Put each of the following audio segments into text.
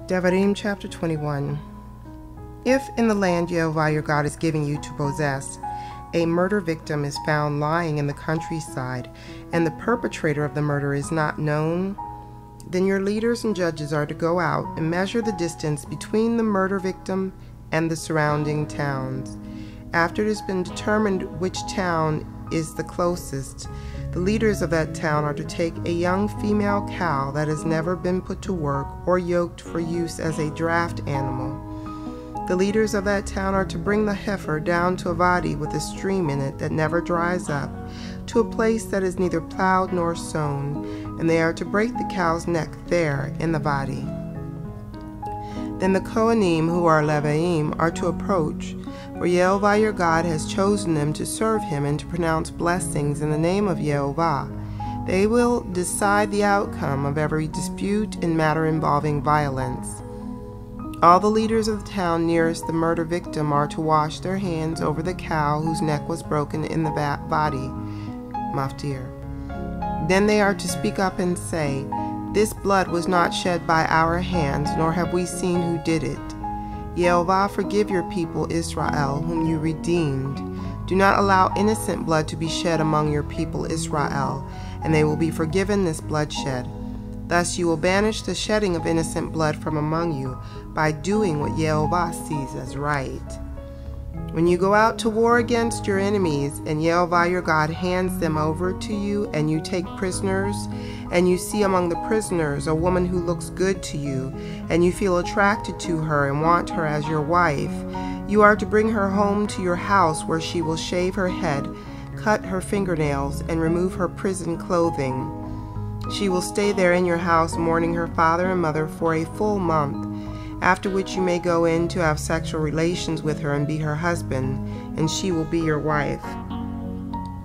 Devarim chapter 21. If in the land Jehovah your God is giving you to possess, a murder victim is found lying in the countryside, and the perpetrator of the murder is not known, then your leaders and judges are to go out and measure the distance between the murder victim and the surrounding towns. After it has been determined which town is the closest, the leaders of that town are to take a young female cow that has never been put to work or yoked for use as a draft animal. The leaders of that town are to bring the heifer down to a valley with a stream in it that never dries up, to a place that is neither plowed nor sown, and they are to break the cow's neck there in the valley. Then the Kohanim, who are Leviim, are to approach, for Jehovah your God has chosen them to serve him and to pronounce blessings in the name of Jehovah. They will decide the outcome of every dispute and matter involving violence. All the leaders of the town nearest the murder victim are to wash their hands over the cow whose neck was broken in the body, maftir. Then they are to speak up and say, "This blood was not shed by our hands, nor have we seen who did it. Yehovah, forgive your people Israel, whom you redeemed. Do not allow innocent blood to be shed among your people Israel, and they will be forgiven this bloodshed. Thus you will banish the shedding of innocent blood from among you by doing what Yehovah sees as right. When you go out to war against your enemies, and Yehovah your God hands them over to you, and you take prisoners, and you see among the prisoners a woman who looks good to you, and you feel attracted to her and want her as your wife, you are to bring her home to your house, where she will shave her head, cut her fingernails, and remove her prison clothing. She will stay there in your house, mourning her father and mother for a full month, after which you may go in to have sexual relations with her and be her husband, and she will be your wife.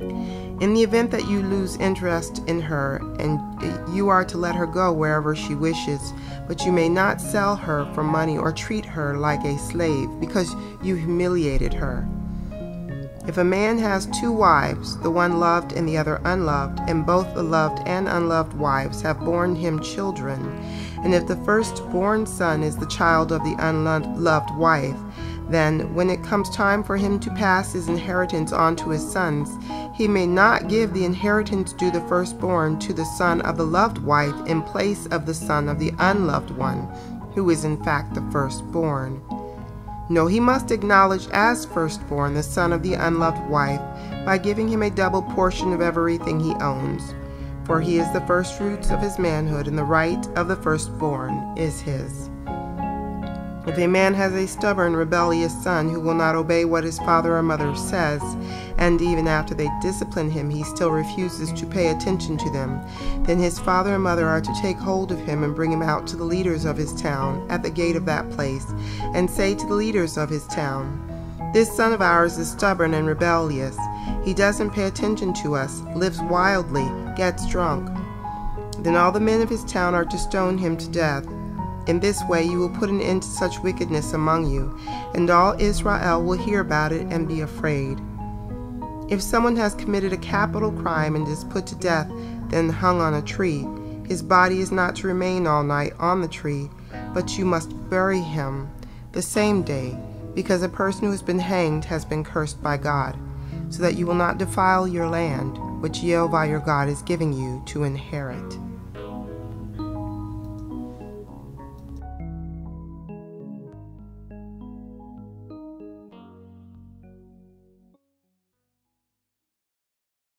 In the event that you lose interest in her, and you are to let her go wherever she wishes, but you may not sell her for money or treat her like a slave, because you humiliated her. If a man has two wives, the one loved and the other unloved, and both the loved and unloved wives have borne him children, and if the firstborn son is the child of the unloved wife, then when it comes time for him to pass his inheritance on to his sons, he may not give the inheritance due the firstborn to the son of the loved wife in place of the son of the unloved one, who is in fact the firstborn. No, he must acknowledge as firstborn the son of the unloved wife by giving him a double portion of everything he owns, for he is the firstfruits of his manhood, and the right of the firstborn is his. If a man has a stubborn, rebellious son who will not obey what his father or mother says, and even after they discipline him he still refuses to pay attention to them, then his father and mother are to take hold of him and bring him out to the leaders of his town at the gate of that place, and say to the leaders of his town, "This son of ours is stubborn and rebellious. He doesn't pay attention to us, lives wildly, gets drunk." Then all the men of his town are to stone him to death. In this way you will put an end to such wickedness among you, and all Israel will hear about it and be afraid. If someone has committed a capital crime and is put to death, then hung on a tree, his body is not to remain all night on the tree, but you must bury him the same day, because a person who has been hanged has been cursed by God, so that you will not defile your land, which Jehovah your God is giving you to inherit.